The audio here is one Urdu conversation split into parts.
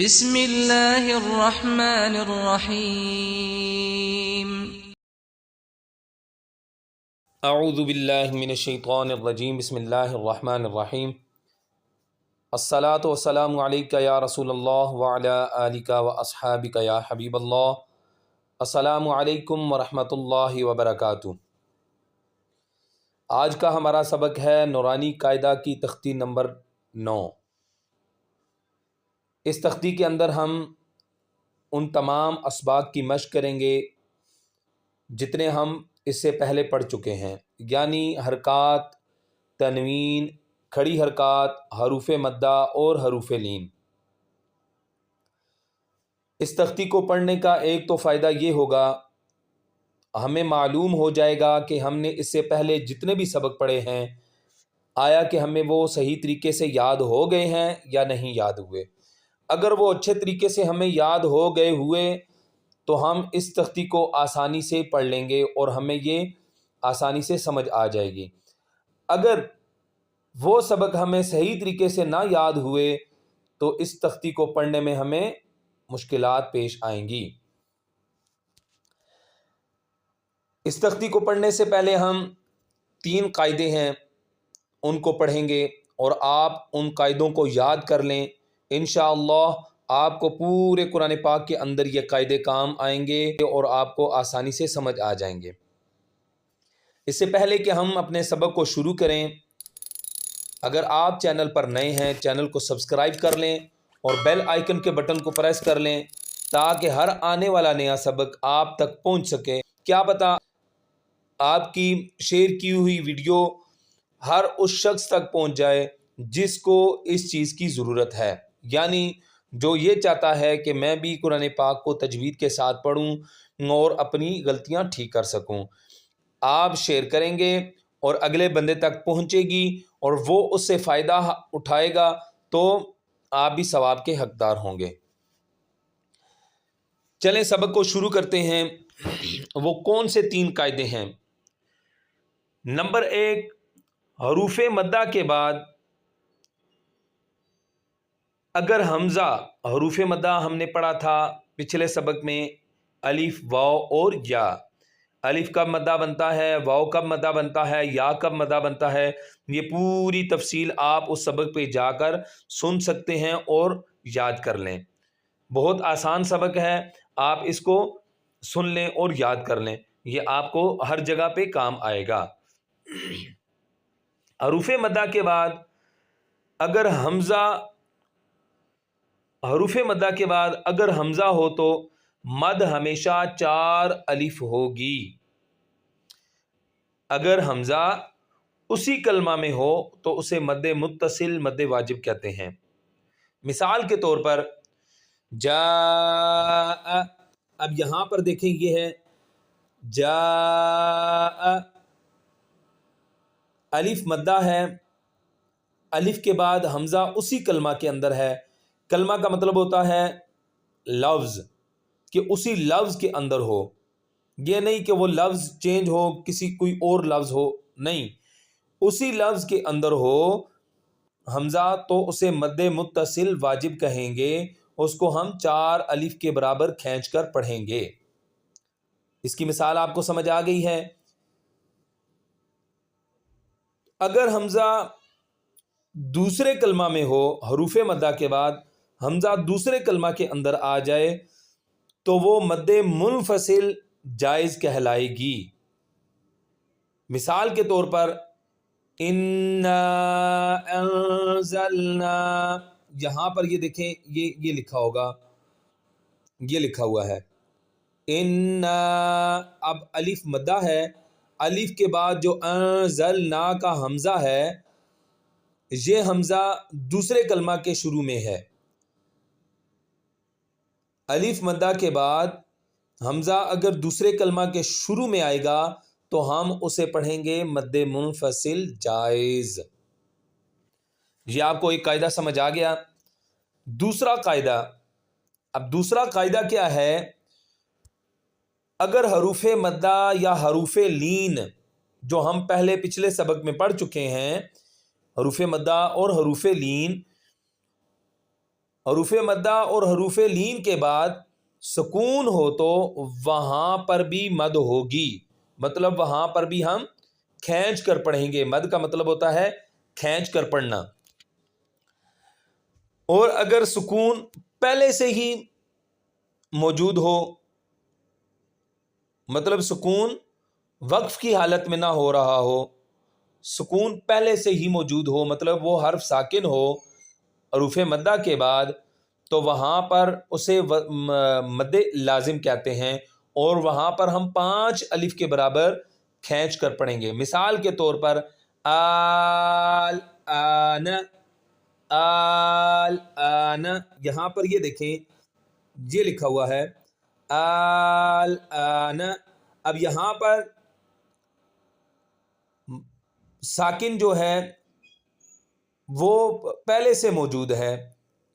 بسم اللہ الرحمن الرحیم۔ اعوذ باللہ من الشیطان الرجیم، بسم اللہ الرحمن الرحیم۔ الصلاۃ والسلام علیک یا رسول اللہ وعلی آلک واصحابک یا حبیب اللہ۔ السلام علیکم ورحمۃ اللہ وبرکاتہ۔ آج کا ہمارا سبق ہے نورانی قاعدہ کی تختی نمبر 9۔ اس تختی کے اندر ہم ان تمام اسباق کی مشق کریں گے جتنے ہم اس سے پہلے پڑھ چکے ہیں، یعنی حرکات، تنوین، کھڑی حرکات، حروف مدہ اور حروف لین۔ اس تختی کو پڑھنے کا ایک تو فائدہ یہ ہوگا، ہمیں معلوم ہو جائے گا کہ ہم نے اس سے پہلے جتنے بھی سبق پڑھے ہیں آیا کہ ہمیں وہ صحیح طریقے سے یاد ہو گئے ہیں یا نہیں یاد ہوئے۔ اگر وہ اچھے طریقے سے ہمیں یاد ہو گئے ہوئے تو ہم اس تختی کو آسانی سے پڑھ لیں گے اور ہمیں یہ آسانی سے سمجھ آ جائے گی۔ اگر وہ سبق ہمیں صحیح طریقے سے نہ یاد ہوئے تو اس تختی کو پڑھنے میں ہمیں مشکلات پیش آئیں گی۔ اس تختی کو پڑھنے سے پہلے ہم 3 قاعدے ہیں ان کو پڑھیں گے اور آپ ان قاعدوں کو یاد کر لیں۔ انشاءاللہ آپ کو پورے قرآن پاک کے اندر یہ قاعدے کام آئیں گے اور آپ کو آسانی سے سمجھ آ جائیں گے۔ اس سے پہلے کہ ہم اپنے سبق کو شروع کریں، اگر آپ چینل پر نئے ہیں چینل کو سبسکرائب کر لیں اور بیل آئیکن کے بٹن کو پریس کر لیں تاکہ ہر آنے والا نیا سبق آپ تک پہنچ سکے۔ کیا پتہ آپ کی شیئر کی ہوئی ویڈیو ہر اس شخص تک پہنچ جائے جس کو اس چیز کی ضرورت ہے، یعنی جو یہ چاہتا ہے کہ میں بھی قرآن پاک کو تجوید کے ساتھ پڑھوں اور اپنی غلطیاں ٹھیک کر سکوں۔ آپ شیئر کریں گے اور اگلے بندے تک پہنچے گی اور وہ اس سے فائدہ اٹھائے گا تو آپ بھی ثواب کے حقدار ہوں گے۔ چلیں سبق کو شروع کرتے ہیں۔ وہ کون سے 3 قاعدے ہیں؟ نمبر 1، حروف مدہ کے بعد اگر حمزہ، حروف مدہ ہم نے پڑھا تھا پچھلے سبق میں الف، واو اور یا۔ الف کب مدہ بنتا ہے، واو کب مدہ بنتا ہے، یا کب مدہ بنتا ہے، یہ پوری تفصیل آپ اس سبق پہ جا کر سن سکتے ہیں اور یاد کر لیں۔ بہت آسان سبق ہے، آپ اس کو سن لیں اور یاد کر لیں، یہ آپ کو ہر جگہ پہ کام آئے گا۔ حروف مدہ کے بعد اگر حمزہ، حروف مدہ کے بعد اگر حمزہ ہو تو مد ہمیشہ 4 الف ہوگی۔ اگر حمزہ اسی کلمہ میں ہو تو اسے مد متصل، مد واجب کہتے ہیں۔ مثال کے طور پر جاء، اب یہاں پر دیکھیں یہ ہے جاء، الف مدہ ہے، الف کے بعد حمزہ اسی کلمہ کے اندر ہے۔ کلمہ کا مطلب ہوتا ہے لفظ، کہ اسی لفظ کے اندر ہو، یہ نہیں کہ وہ لفظ چینج ہو، کسی کوئی اور لفظ ہو، نہیں، اسی لفظ کے اندر ہو حمزہ تو اسے مد متصل واجب کہیں گے، اس کو ہم 4 الف کے برابر کھینچ کر پڑھیں گے۔ اس کی مثال آپ کو سمجھ آ گئی ہے۔ اگر حمزہ دوسرے کلمہ میں ہو، حروف مدہ کے بعد حمزہ دوسرے کلمہ کے اندر آ جائے تو وہ مد منفصل جائز کہلائے گی۔ مثال کے طور پر انا انزلنا، یہاں پر یہ دیکھیں یہ لکھا ہوگا، یہ لکھا ہوا ہے انا، اب الف مدہ ہے، الف کے بعد جو انزلنا کا حمزہ ہے یہ حمزہ دوسرے کلمہ کے شروع میں ہے۔ الف مدہ کے بعد حمزہ اگر دوسرے کلمہ کے شروع میں آئے گا تو ہم اسے پڑھیں گے مد منفصل جائز۔ یہ آپ کو ایک قاعدہ سمجھ آ گیا۔ دوسرا قاعدہ، اب دوسرا قاعدہ کیا ہے؟ اگر حروف مدہ یا حروف لین جو ہم پہلے پچھلے سبق میں پڑھ چکے ہیں، حروف مدہ اور حروف لین، حروف مدہ اور حروف لین کے بعد سکون ہو تو وہاں پر بھی مد ہوگی، مطلب وہاں پر بھی ہم کھینچ کر پڑھیں گے۔ مد کا مطلب ہوتا ہے کھینچ کر پڑھنا۔ اور اگر سکون پہلے سے ہی موجود ہو، مطلب سکون وقف کی حالت میں نہ ہو رہا ہو، سکون پہلے سے ہی موجود ہو، مطلب وہ حرف ساکن ہو حروف مدہ کے بعد، تو وہاں پر اسے مد لازم کہتے ہیں، اور وہاں پر ہم 5 الف کے برابر کھینچ کر پڑھیں گے۔ مثال کے طور پر آل آن، آل آن، یہاں پر یہ دیکھیں یہ لکھا ہوا ہے آل آن۔ اب یہاں پر ساکن جو ہے وہ پہلے سے موجود ہے،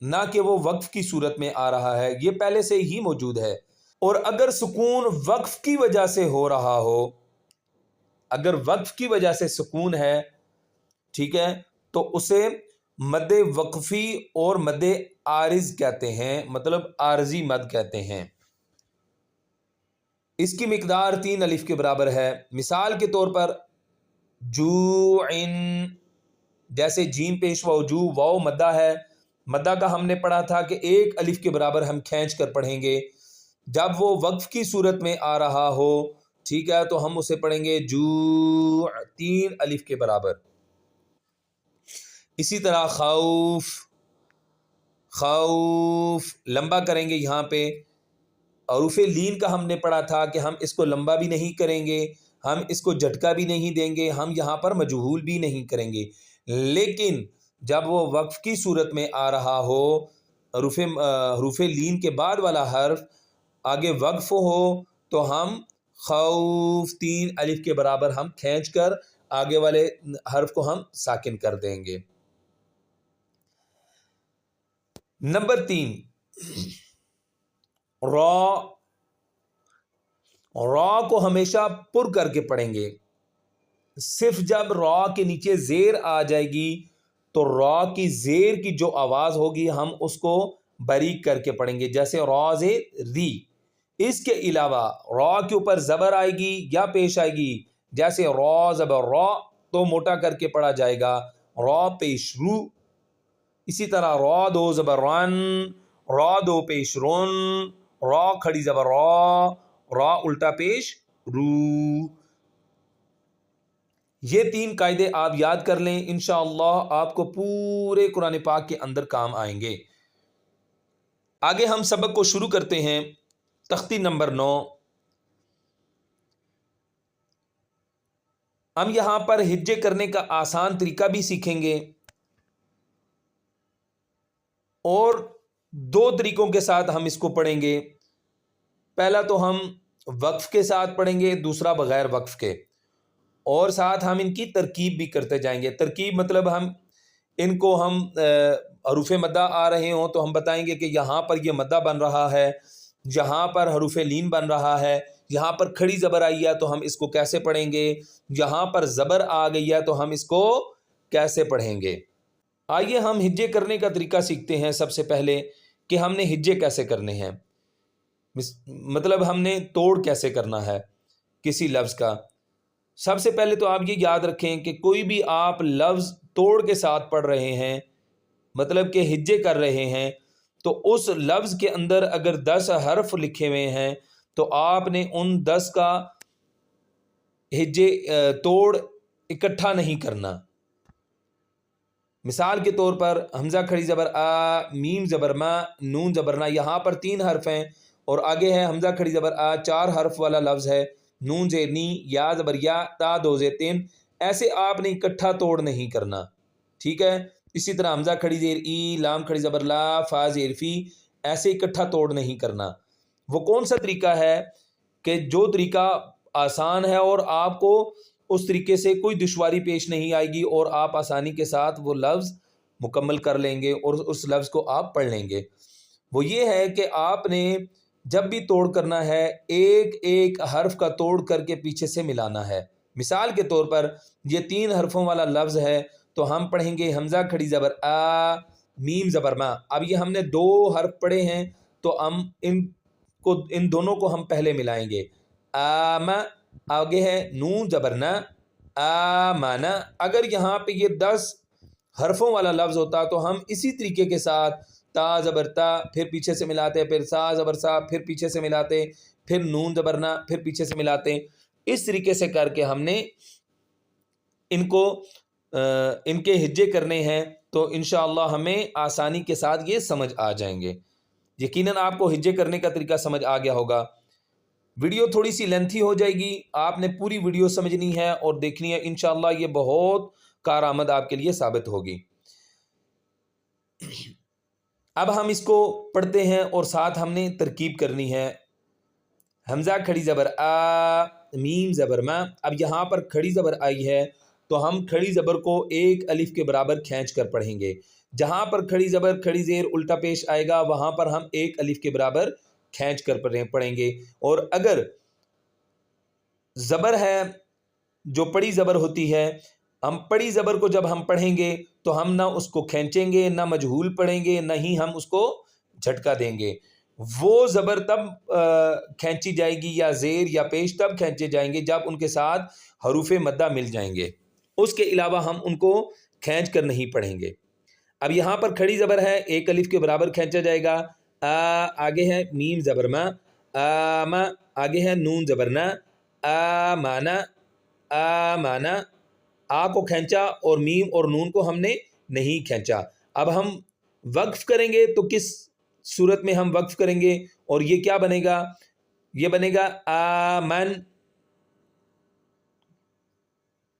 نہ کہ وہ وقف کی صورت میں آ رہا ہے، یہ پہلے سے ہی موجود ہے۔ اور اگر سکون وقف کی وجہ سے ہو رہا ہو، اگر وقف کی وجہ سے سکون ہے، ٹھیک ہے، تو اسے مد وقفی اور مد عارض کہتے ہیں، مطلب عارضی مد کہتے ہیں۔ اس کی مقدار 3 الف کے برابر ہے۔ مثال کے طور پر جوعن، جیسے جیم پیش جو واو مدہ ہے، مدہ کا ہم نے پڑھا تھا کہ 1 الف کے برابر ہم کھینچ کر پڑھیں گے۔ جب وہ وقف کی صورت میں آ رہا ہو، ٹھیک ہے، تو ہم اسے پڑھیں گے جو 3 الف کے برابر۔ اسی طرح خوف، خوف لمبا کریں گے یہاں پہ۔ حروف لین کا ہم نے پڑھا تھا کہ ہم اس کو لمبا بھی نہیں کریں گے، ہم اس کو جھٹکا بھی نہیں دیں گے، ہم یہاں پر مجہول بھی نہیں کریں گے، لیکن جب وہ وقف کی صورت میں آ رہا ہو، حروف لین کے بعد والا حرف آگے وقف ہو، تو ہم خوف 3 الف کے برابر ہم کھینچ کر آگے والے حرف کو ہم ساکن کر دیں گے۔ نمبر 3 را، را کو ہمیشہ پر کر کے پڑھیں گے۔ صرف جب را کے نیچے زیر آ جائے گی تو را کی زیر کی جو آواز ہوگی ہم اس کو باریک کر کے پڑھیں گے، جیسے را سے ری۔ اس کے علاوہ را کے اوپر زبر آئے گی یا پیش آئے گی، جیسے را زبر را تو موٹا کر کے پڑھا جائے گا، را پیش رو۔ اسی طرح را دو زبر رن، را دو پیش رن، را کھڑی زبر را، را الٹا پیش رو۔ یہ 3 قاعدے آپ یاد کر لیں، انشاءاللہ آپ کو پورے قرآن پاک کے اندر کام آئیں گے۔ آگے ہم سبق کو شروع کرتے ہیں۔ تختی نمبر 9، ہم یہاں پر ہجے کرنے کا آسان طریقہ بھی سیکھیں گے، اور 2 طریقوں کے ساتھ ہم اس کو پڑھیں گے۔ پہلا تو ہم وقف کے ساتھ پڑھیں گے، دوسرا بغیر وقف کے، اور ساتھ ہم ان کی ترکیب بھی کرتے جائیں گے۔ ترکیب مطلب ہم ان کو ہم حروف مدہ آ رہے ہوں تو ہم بتائیں گے کہ یہاں پر یہ مدہ بن رہا ہے، یہاں پر حروف لین بن رہا ہے، یہاں پر کھڑی زبر آئی ہے تو ہم اس کو کیسے پڑھیں گے، یہاں پر زبر آ گئی ہے تو ہم اس کو کیسے پڑھیں گے۔ آئیے ہم ہجے کرنے کا طریقہ سیکھتے ہیں۔ سب سے پہلے کہ ہم نے ہجے کیسے کرنے ہیں، مطلب ہم نے توڑ کیسے کرنا ہے کسی لفظ کا۔ سب سے پہلے تو آپ یہ یاد رکھیں کہ کوئی بھی آپ لفظ توڑ کے ساتھ پڑھ رہے ہیں، مطلب کہ ہجے کر رہے ہیں، تو اس لفظ کے اندر اگر 10 حرف لکھے ہوئے ہیں تو آپ نے ان 10 کا ہجے توڑ اکٹھا نہیں کرنا۔ مثال کے طور پر حمزہ کھڑی زبر آ، میم زبر ما، نون زبر نا، یہاں پر 3 حرف ہیں، اور آگے ہے حمزہ کھڑی زبر آ، 4 حرف والا لفظ ہے، نون زیر نی، یا زبر یا، تا 2 زیر 3۔ ایسے آپ نے اکٹھا توڑ نہیں کرنا، ٹھیک ہے۔ اسی طرح حمزہ کھڑی زیر ای، لام کھڑی زبر لا، فا زیر فی، ایسے اکٹھا توڑ نہیں کرنا۔ وہ کون سا طریقہ ہے کہ جو طریقہ آسان ہے اور آپ کو اس طریقے سے کوئی دشواری پیش نہیں آئے گی، اور آپ آسانی کے ساتھ وہ لفظ مکمل کر لیں گے اور اس لفظ کو آپ پڑھ لیں گے۔ وہ یہ ہے کہ آپ نے جب بھی توڑ کرنا ہے، ایک ایک حرف کا توڑ کر کے پیچھے سے ملانا ہے۔ مثال کے طور پر یہ 3 حرفوں والا لفظ ہے تو ہم پڑھیں گے حمزہ کھڑی زبر آ، میم زبر ما. اب یہ ہم نے دو حرف پڑھے ہیں تو ہم ان دونوں کو ہم پہلے ملائیں گے. آم آگے ہے نون زبر نا آمانا. اگر یہاں پہ یہ 10 حرفوں والا لفظ ہوتا تو ہم اسی طریقے کے ساتھ تا زبر تا پھر پیچھے سے ملاتے, پھر سا زبر سا پھر پیچھے سے ملاتے, پھر نون زبر نا پھر پیچھے سے ملاتے. اس طریقے سے کر کے ہم نے ان کو ان کے ہجے کرنے ہیں تو انشاءاللہ ہمیں آسانی کے ساتھ یہ سمجھ آ جائیں گے. یقیناً آپ کو ہجے کرنے کا طریقہ سمجھ آ گیا ہوگا. ویڈیو تھوڑی سی لینتھی ہو جائے گی, آپ نے پوری ویڈیو سمجھنی ہے اور دیکھنی ہے. انشاءاللہ یہ بہت کارآمد آپ کے لیے ثابت ہوگی. اب ہم اس کو پڑھتے ہیں اور ساتھ ہم نے ترکیب کرنی ہے. حمزہ کھڑی زبر آ, میم زبر ما. اب یہاں پر کھڑی زبر آئی ہے تو ہم کھڑی زبر کو ایک الف کے برابر کھینچ کر پڑھیں گے. جہاں پر کھڑی زبر کھڑی زیر الٹا پیش آئے گا وہاں پر ہم ایک الف کے برابر کھینچ کر پڑھیں گے. اور اگر زبر ہے جو پڑی زبر ہوتی ہے, ہم پڑی زبر کو جب ہم پڑھیں گے تو ہم نہ اس کو کھینچیں گے, نہ مجہول پڑھیں گے, نہ ہی ہم اس کو جھٹکا دیں گے. وہ زبر تب کھینچی جائے گی یا زیر یا پیش تب کھینچے جائیں گے جب ان کے ساتھ حروف مدہ مل جائیں گے. اس کے علاوہ ہم ان کو کھینچ کر نہیں پڑھیں گے. اب یہاں پر کھڑی زبر ہے, ایک الف کے برابر کھینچا جائے گا. آگے ہے میم زبر ما, آما. آگے ہے نون زبر نا, آمانا آمانا. آ کو کھینچا اور میم اور نون کو ہم نے نہیں کھینچا. اب ہم وقف کریں گے تو کس صورت میں ہم وقف کریں گے, اور یہ کیا بنے گا؟ یہ بنے گا آمن.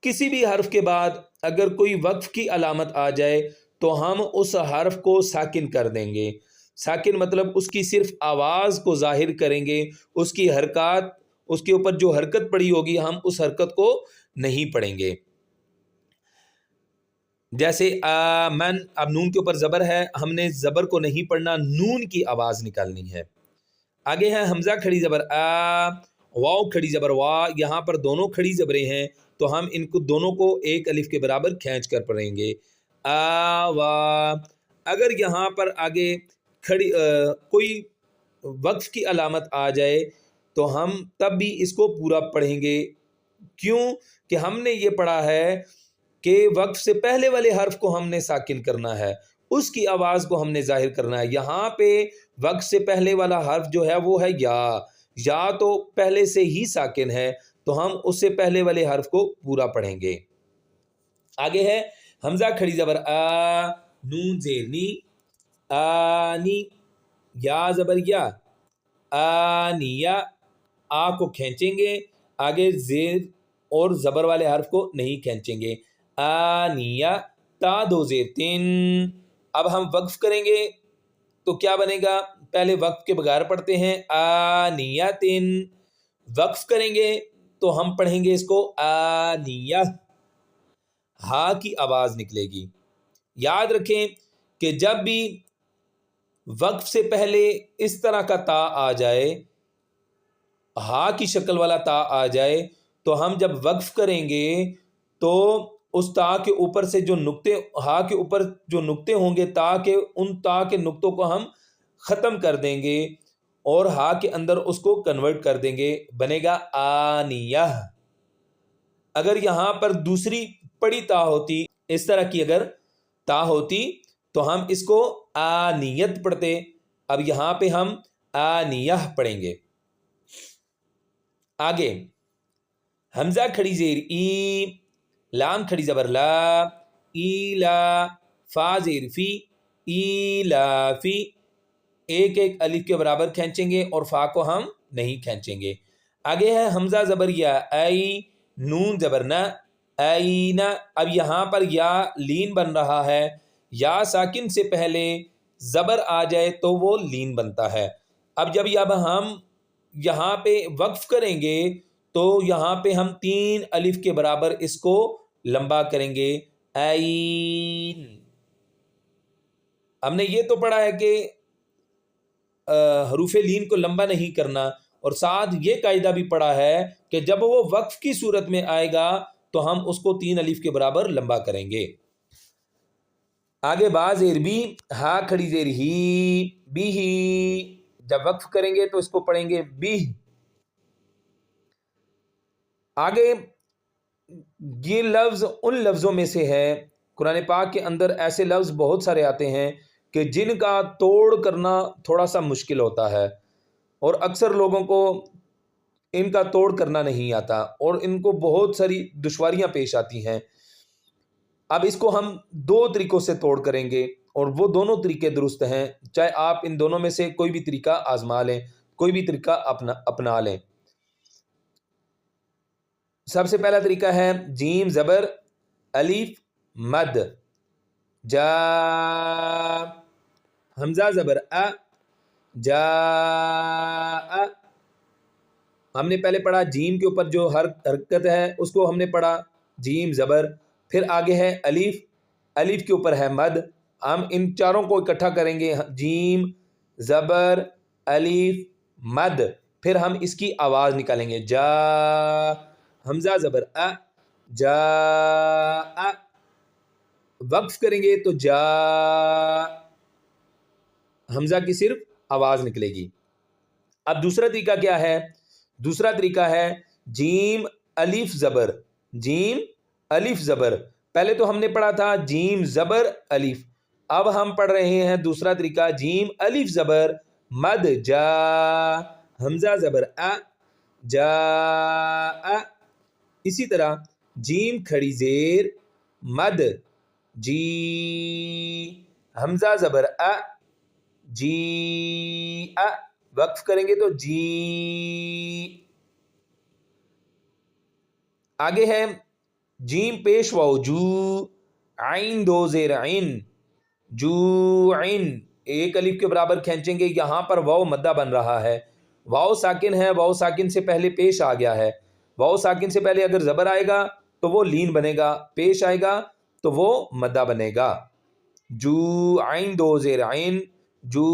کسی بھی حرف کے بعد اگر کوئی وقف کی علامت آ جائے تو ہم اس حرف کو ساکن کر دیں گے. ساکن مطلب اس کی صرف آواز کو ظاہر کریں گے, اس کی حرکات, اس کے اوپر جو حرکت پڑی ہوگی ہم اس حرکت کو نہیں پڑھیں گے. جیسے آمن, اب نون کے اوپر زبر ہے, ہم نے زبر کو نہیں پڑھنا, نون کی آواز نکالنی ہے. آگے ہے حمزہ کھڑی زبر آ, واو کھڑی زبر وا. یہاں پر دونوں کھڑی زبریں ہیں تو ہم ان کو دونوں کو ایک الف کے برابر کھینچ کر پڑھیں گے. آ وا. اگر یہاں پر آگے کھڑی کوئی وقف کی علامت آ جائے تو ہم تب بھی اس کو پورا پڑھیں گے. کیوں کہ ہم نے یہ پڑھا ہے کہ وقف سے پہلے والے حرف کو ہم نے ساکن کرنا ہے, اس کی آواز کو ہم نے ظاہر کرنا ہے. یہاں پہ وقف سے پہلے والا حرف جو ہے وہ ہے یا تو پہلے سے ہی ساکن ہے تو ہم اس سے پہلے والے حرف کو پورا پڑھیں گے. آگے ہے حمزہ کھڑی زبر آ, نون زیر نی, آنی. یا زبر یا, آنیا. آ کو کھینچیں گے, آگے زیر اور زبر والے حرف کو نہیں کھینچیں گے. آنیا. تا دو زیر تین. اب ہم وقف کریں گے تو کیا بنے گا؟ پہلے وقف کے بغیر پڑھتے ہیں آنیتن. وقف کریں گے تو ہم پڑھیں گے اس کو آنیہ, ہا کی آواز نکلے گی. یاد رکھیں کہ جب بھی وقف سے پہلے اس طرح کا تا آ جائے, ہا کی شکل والا تا آ جائے, تو ہم جب وقف کریں گے تو اس تا کے اوپر سے جو نقطے, ہا کے اوپر جو نقطے ہوں گے ان تا کے نقطوں کو ہم ختم کر دیں گے اور ہا کے اندر اس کو کنورٹ کر دیں گے, بنے گا آنیہ. اگر یہاں پر دوسری پڑی تا ہوتی, اس طرح کی اگر تا ہوتی تو ہم اس کو آنیت پڑھتے. اب یہاں پہ ہم آنیہ پڑھیں گے. آگے حمزہ کھڑی زیر ای, لام کھڑی زبر لا, ایلا. فا زیر فی, ایلافی. ایک ایک الف کے برابر کھینچیں گے اور فا کو ہم نہیں کھینچیں گے. آگے ہے حمزہ زبر یا ای, نون زبر نا, اینا. اب یہاں پر یا لین بن رہا ہے, یا ساکن سے پہلے زبر آ جائے تو وہ لین بنتا ہے. اب جب ہم یہاں پہ وقف کریں گے تو یہاں پہ ہم 3 الف کے برابر اس کو لمبا کریں گے, این. ہم نے یہ تو پڑھا ہے کہ حروف لین کو لمبا نہیں کرنا, اور ساتھ یہ قاعدہ بھی پڑھا ہے کہ جب وہ وقف کی صورت میں آئے گا تو ہم اس کو 3 الف کے برابر لمبا کریں گے. آگے با زیر بی، ہا کھڑی زیر ہی، بی ہی، جب وقف کریں گے تو اس کو پڑھیں گے بی۔ آگے یہ لفظ ان لفظوں میں سے ہے، قرآن پاک کے اندر ایسے لفظ بہت سارے آتے ہیں کہ جن کا توڑ کرنا تھوڑا سا مشکل ہوتا ہے، اور اکثر لوگوں کو ان کا توڑ کرنا نہیں آتا اور ان کو بہت ساری دشواریاں پیش آتی ہیں۔ اب اس کو ہم دو طریقوں سے توڑ کریں گے اور وہ دونوں طریقے درست ہیں، چاہے آپ ان دونوں میں سے کوئی بھی طریقہ آزما لیں، کوئی بھی طریقہ اپنا لیں۔ سب سے پہلا طریقہ ہے جیم زبر الف مد، جا، حمزہ زبر جا، ہم نے پہلے پڑھا جیم کے اوپر جو حرکت ہے اس کو ہم نے پڑھا جیم زبر، پھر آگے ہے الف، الف کے اوپر ہے مد، ہم ان چاروں کو اکٹھا کریں گے، جیم زبر الف مد، پھر ہم اس کی آواز نکالیں گے، جا، حمزہ زبر جا، وقف کریں گے تو جا، حمزہ کی صرف آواز نکلے گی۔ اب دوسرا طریقہ کیا ہے؟ دوسرا طریقہ ہے جیم الف زبر، جیم الف زبر، پہلے تو ہم نے پڑھا تھا جیم زبر الف، اب ہم پڑھ رہے ہیں دوسرا طریقہ جیم الف زبر مد، جا، حمزہ زبر جا، اسی طرح جیم کھڑی زیر مد، جی، حمزہ زبر جی، وقف کریں گے تو جی۔ آگے ہے جیم پیش واو جو، عین دو زیر عین، جو عین، ایک الف کے برابر کھینچیں گے، یہاں پر واو مدہ بن رہا ہے، واو ساکن ہے، واو ساکن سے پہلے پیش آ گیا ہے، واو ساکن سے پہلے اگر زبر آئے گا تو وہ لین بنے گا، پیش آئے گا تو وہ مدہ بنے گا، جو عین دو زیر عین، جو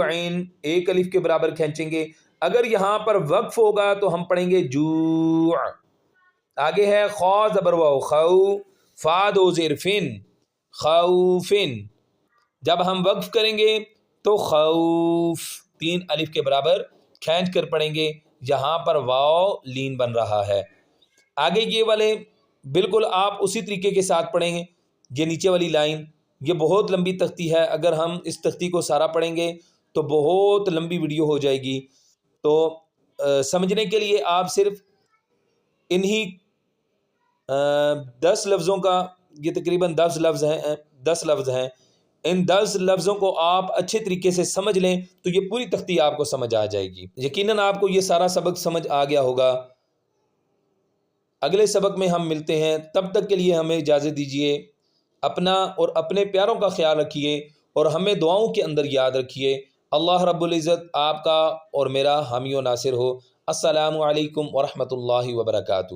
عین، ایک الف کے برابر کھینچیں گے، اگر یہاں پر وقف ہوگا تو ہم پڑھیں گے جو۔ آگے ہے خا زبر واو خو، فا دو زیر فن، خوفن، جب ہم وقف کریں گے تو خوف، تین الف کے برابر کھینچ کر پڑھیں گے، یہاں پر واو لین بن رہا ہے۔ آگے یہ والے بالکل آپ اسی طریقے کے ساتھ پڑھیں گے، یہ نیچے والی لائن، یہ بہت لمبی تختی ہے، اگر ہم اس تختی کو سارا پڑھیں گے تو بہت لمبی ویڈیو ہو جائے گی، تو سمجھنے کے لیے آپ صرف انہی 10 لفظوں کا، یہ تقریباً 10 لفظ ہیں، ان 10 لفظوں کو آپ اچھے طریقے سے سمجھ لیں تو یہ پوری تختی آپ کو سمجھ آ جائے گی، یقیناً آپ کو یہ سارا سبق سمجھ آ گیا ہوگا۔ اگلے سبق میں ہم ملتے ہیں، تب تک کے لیے ہمیں اجازت دیجیے، اپنا اور اپنے پیاروں کا خیال رکھیے اور ہمیں دعاؤں کے اندر یاد رکھیے۔ اللہ رب العزت آپ کا اور میرا حامی و ناصر ہو۔ السلام علیکم ورحمۃ اللہ وبرکاتہ۔